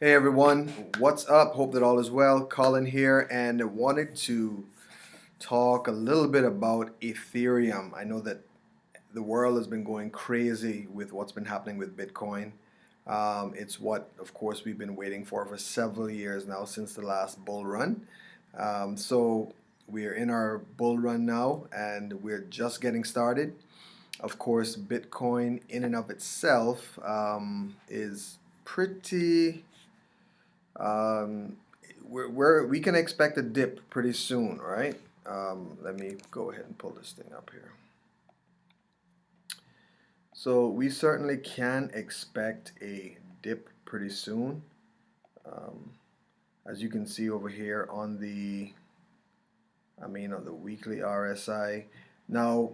Hey everyone, what's up? Hope that all is well. Colin here, and wanted to talk a little bit about Ethereum. I know that the world has been going crazy with what's been happening with Bitcoin. It's what, of course, we've been waiting for several years now since the last bull run. So we're in our bull run now, and we're just getting started. Of course, Bitcoin in and of itself is pretty um, we can expect a dip pretty soon, right? Let me go ahead and pull this thing up here. So we certainly can expect a dip pretty soon. Um, as you can see over here on on the weekly RSI. Now,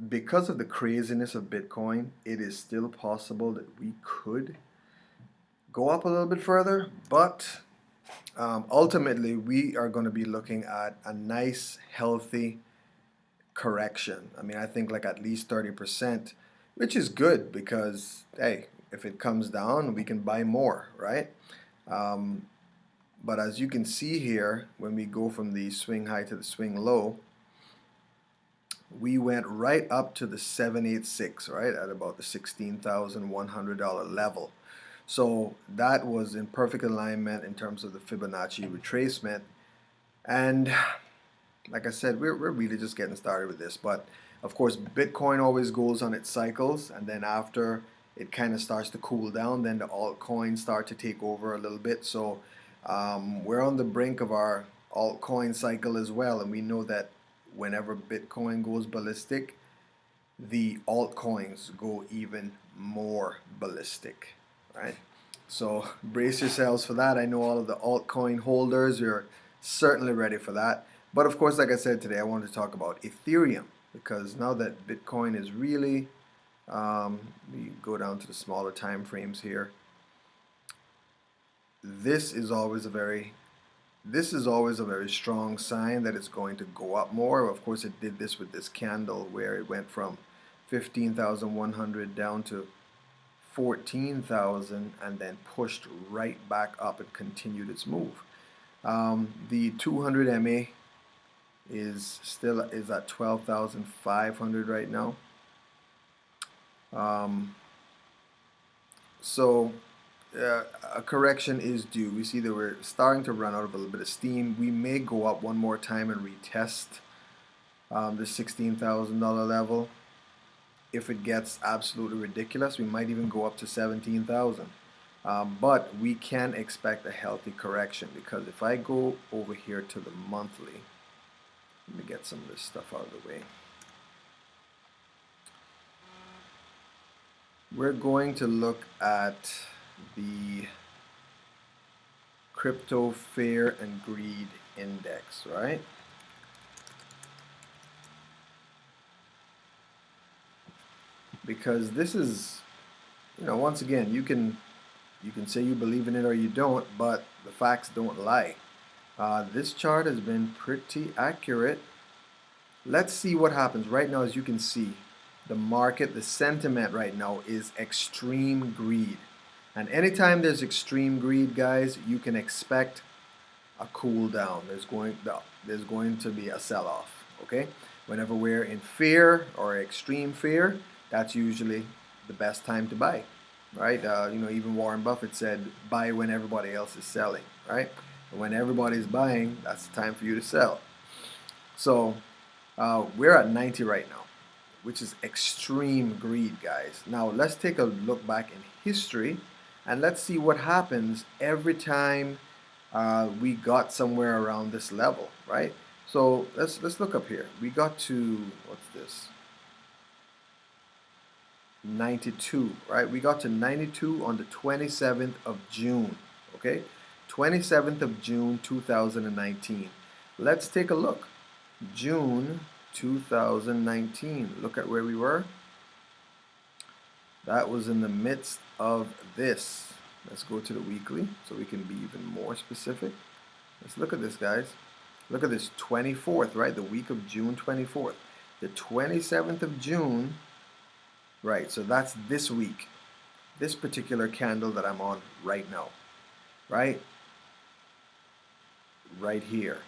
because of the craziness of Bitcoin, it is still possible that we could go up a little bit further, but ultimately, we are going to be looking at a nice, healthy correction. I think like at least 30%, which is good because, hey, if it comes down, we can buy more, right? Um, but as you can see here, when we go from the swing high to the swing low, we went right up to the 786, right, at about the $16,100 level. So that was in perfect alignment in terms of the Fibonacci retracement. And like I said, we're really just getting started with this. But of course, Bitcoin always goes on its cycles, and then after it kind of starts to cool down, then the altcoins start to take over a little bit. So we're on the brink of our altcoin cycle as well, and we know that whenever Bitcoin goes ballistic, the altcoins go even more ballistic, right? So brace yourselves for that. I know all of the altcoin holders are certainly ready for that. But of course, like I said today, I wanted to talk about Ethereum because now that Bitcoin is really, we go down to the smaller time frames here. This is always a very strong sign that it's going to go up more. Of course, it did this with this candle where it went from 15,100 down to 14,000 and then pushed right back up and continued its move. The 200 MA is at 12,500 right now. So a correction is due. We see that we're starting to run out of a little bit of steam. We may go up one more time and retest the $16,000 level. If it gets absolutely ridiculous, we might even go up to 17,000. But we can expect a healthy correction because if I go over here to the monthly, let me get some of this stuff out of the way. We're going to look at the crypto fear and greed index, right? Because this is, once again, you can say you believe in it or you don't, but the facts don't lie. This chart has been pretty accurate. Let's see what happens. Right now, as you can see, the market, the sentiment right now is extreme greed. And anytime there's extreme greed, guys, you can expect a cool down. There's going to be a sell-off, okay? Whenever we're in fear or extreme fear, that's usually the best time to buy, right? Even Warren Buffett said, buy when everybody else is selling, right? And when everybody's buying, that's the time for you to sell. So we're at 90 right now, which is extreme greed, guys. Now let's take a look back in history and let's see what happens every time we got somewhere around this level, right? So let's look up here. We got to, what's this? 92, right? We got to 92 on the 27th of June, okay? 27th of June 2019. Let's take a look. June 2019. Look at where we were. That was in the midst of this. Let's go to the weekly so we can be even more specific. Let's look at this, guys. Look at this, 24th, right? The week of June 24th. The 27th of June, right, so that's this week. This particular candle that I'm on right now. right? Right here.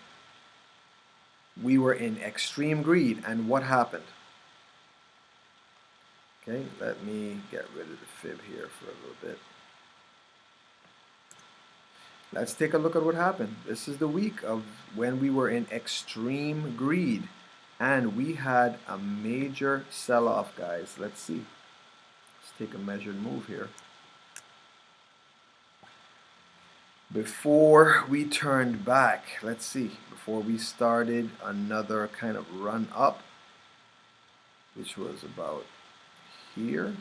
We were in extreme greed, and what happened? Okay, let me get rid of the fib here for a little bit. Let's take a look at what happened. This is the week of when we were in extreme greed, and we had a major sell-off, guys. Let's see. Let's take a measured move here. Before we turned back, let's see, before we started another kind of run up, which was about here.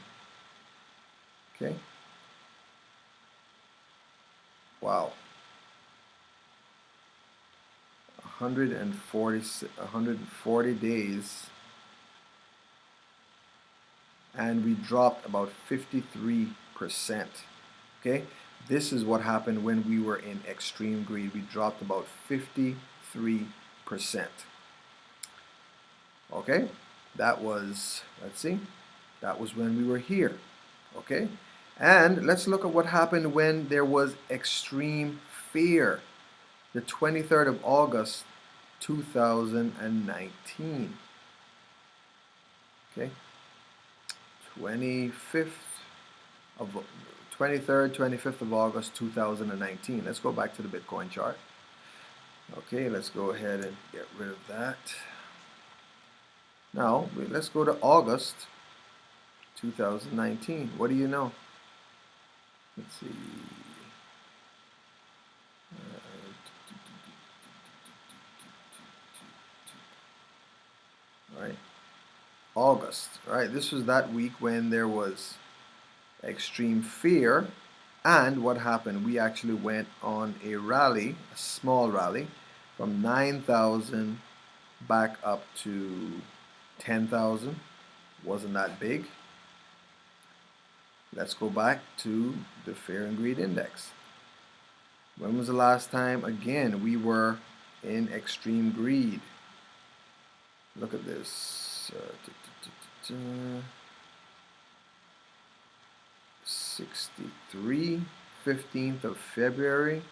Okay. Wow. 140 days, and we dropped about 53%. Okay, this is what happened when we were in extreme greed. We dropped about 53%. Okay, that was, let's see, that was when we were here. Okay, and let's look at what happened when there was extreme fear. The 23rd of August 2019. Okay, 23rd, 25th of August 2019. Let's go back to the Bitcoin chart. Okay, let's go ahead and get rid of that. Now, let's go to August 2019. What do you know? Let's see. All right. August, right? This was that week when there was extreme fear, and what happened? We actually went on a rally, a small rally, from 9,000 back up to 10,000. Wasn't that big. Let's go back to the Fear and Greed Index. When was the last time, again, we were in extreme greed? Look at this. 63, 15th of February.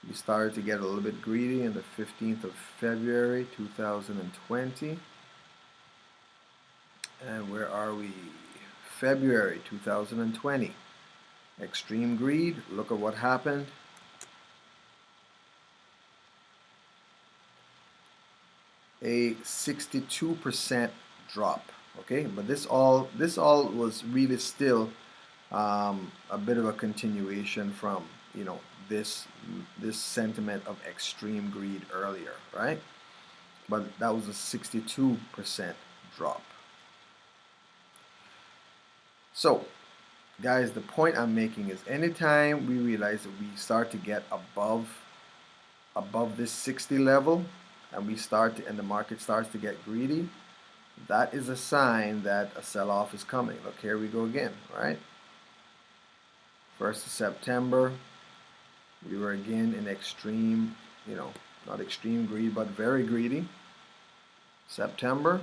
We started to get a little bit greedy on the 15th of February 2020. And where are we? February 2020. Extreme greed. Look at what happened. A 62% drop. Okay, but this all was really still a bit of a continuation from, you know, this sentiment of extreme greed earlier, right? But that was a 62% drop. So, guys, the point I'm making is anytime we realize that we start to get above this 60 level, and the market starts to get greedy, that is a sign that a sell-off is coming. Look, here we go again, right? 1st of September, we were again in extreme, you know, not extreme greed, but very greedy. September,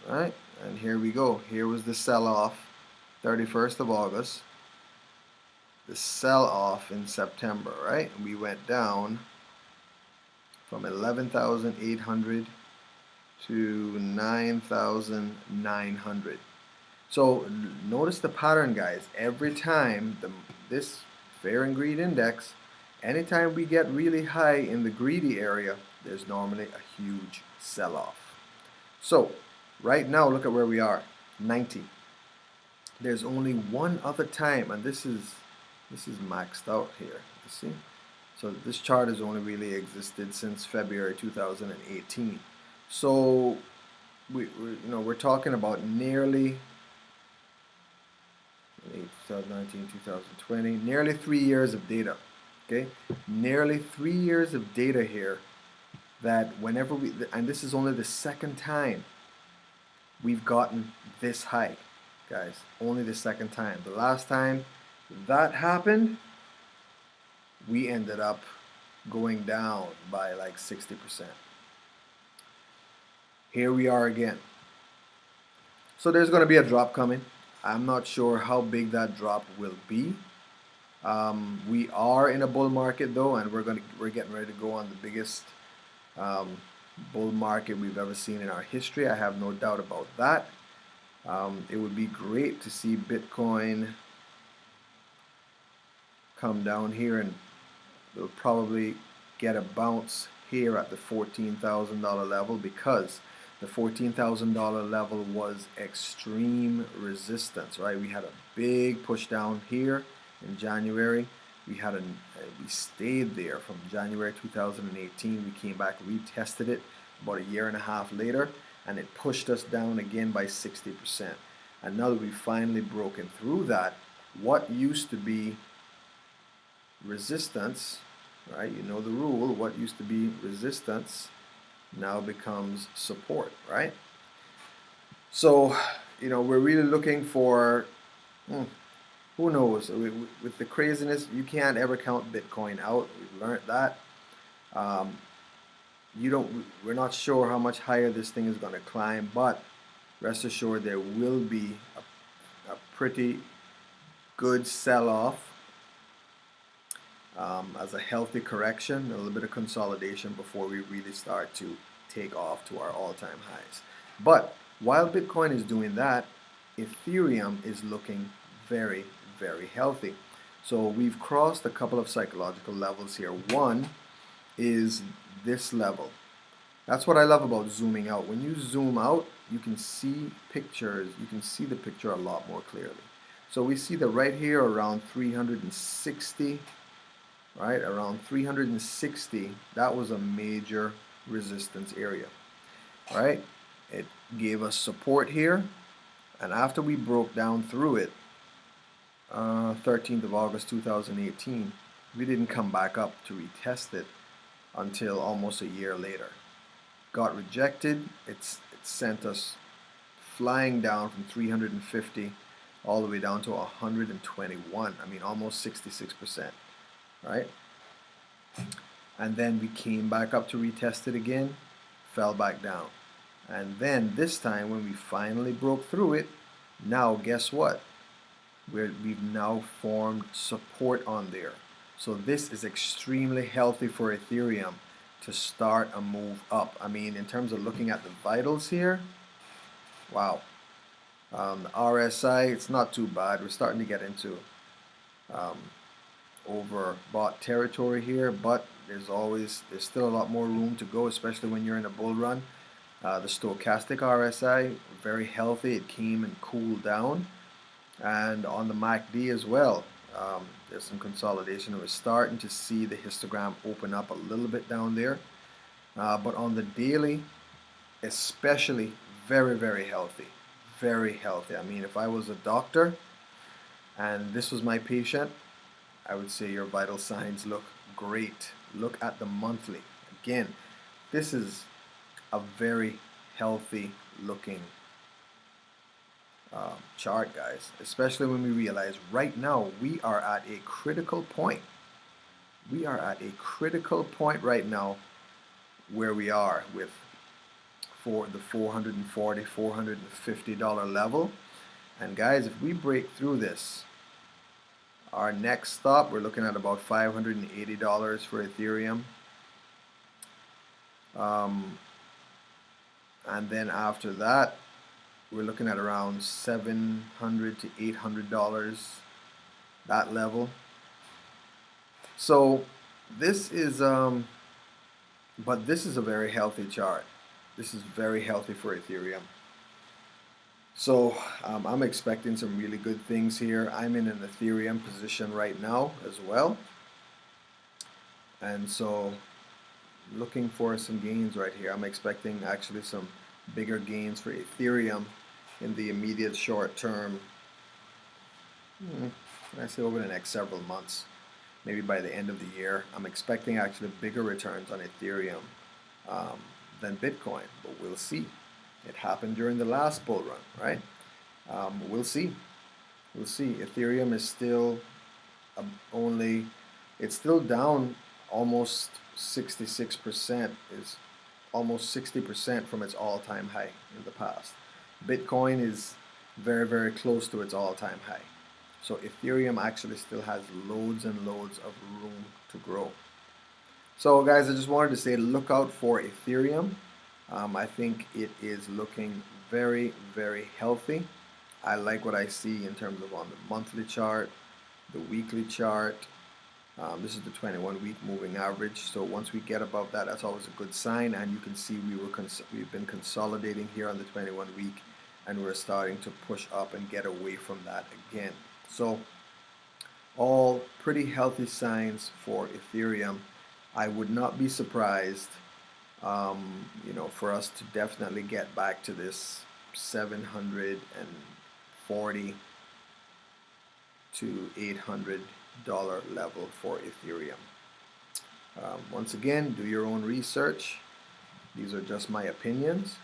right? And here we go. Here was the sell-off, 31st of August. The sell-off in September, right? And we went down from 11,800 to 9,900. So notice the pattern, guys. Every time this Fear and Greed Index, anytime we get really high in the greedy area, there's normally a huge sell-off. So right now, look at where we are, 90. There's only one other time, and this is maxed out here, you see? So this chart has only really existed since February 2018. So we're talking about nearly 2019, 2020, nearly 3 years of data. Okay, nearly 3 years of data here. That whenever and this is only the second time we've gotten this high, guys. Only the second time. The last time that happened, we ended up going down by like 60%. Here we are again. So there's going to be a drop coming. I'm not sure how big that drop will be. We are in a bull market though, and we're getting ready to go on the biggest um, bull market we've ever seen in our history. I have no doubt about that. It would be great to see Bitcoin come down here, and we'll probably get a bounce here at the $14,000 level, because the $14,000 level was extreme resistance, right? We had a big push down here in January. We stayed there from January 2018. We came back, retested it about a year and a half later, and it pushed us down again by 60%. And now that we've finally broken through that, what used to be resistance, right? You know the rule, what used to be resistance now becomes support, right? So, we're really looking for, who knows? With the craziness, you can't ever count Bitcoin out. We've learned that. We're not sure how much higher this thing is going to climb, but rest assured there will be a pretty good sell-off as a healthy correction, a little bit of consolidation before we really start to take off to our all-time highs. But while Bitcoin is doing that, Ethereum is looking very, very healthy. So we've crossed a couple of psychological levels here. One is this level. That's what I love about zooming out. When you zoom out, you can see pictures. You can see the picture a lot more clearly. So we see that right here around 360, right? Around 360, that was a major resistance area, right? It gave us support here, and after we broke down through it, 13th of August 2018, we didn't come back up to retest it until almost a year later. Got rejected. It sent us flying down from 350 all the way down to 121. I mean, almost 66%, right? And then we came back up to retest it again, fell back down. And then this time when we finally broke through it, now guess what? We've now formed support on there. So this is extremely healthy for Ethereum to start a move up. I mean, in terms of looking at the vitals here, wow. The RSI, it's not too bad. We're starting to get into overbought territory here, but there's still a lot more room to go, especially when you're in a bull run. The stochastic RSI, very healthy. It came and cooled down. And on the MACD as well, there's some consolidation. We're starting to see the histogram open up a little bit down there. But on the daily, especially, very, very healthy. Very healthy. I mean, if I was a doctor and this was my patient, I would say your vital signs look great. Look at the monthly. Again, this is a very healthy looking chart, guys, especially when we realize right now we are at a critical point. We are at a critical point right now where we are with for the $440, $450 level. And guys, if we break through this, our next stop, we're looking at about $580 for Ethereum. And then after that, we're looking at around $700 to $800, that level. So this is, but this is a very healthy chart. This is very healthy for Ethereum. So I'm expecting some really good things here. I'm in an Ethereum position right now as well. And so looking for some gains right here. I'm expecting actually some bigger gains for Ethereum in the immediate short term. I say over the next several months, maybe by the end of the year. I'm expecting actually bigger returns on Ethereum than Bitcoin, but we'll see. It happened during the last bull run, right? We'll see. We'll see. Ethereum is still it's still down almost 66%, is almost 60% from its all-time high in the past. Bitcoin is very, very close to its all-time high. So Ethereum actually still has loads and loads of room to grow. So guys, I just wanted to say look out for Ethereum. I think it is looking very, very healthy. I like what I see in terms of on the monthly chart, the weekly chart. This is the 21-week moving average. So once we get above that, that's always a good sign. And you can see we've been consolidating here on the 21-week, and we're starting to push up and get away from that again. So all pretty healthy signs for Ethereum. I would not be surprised, for us to definitely get back to this 740 to $800 level for Ethereum. Once again, do your own research. These are just my opinions,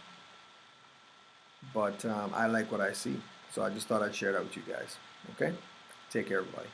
but I like what I see. So I just thought I'd share that with you guys. Okay? Take care, everybody.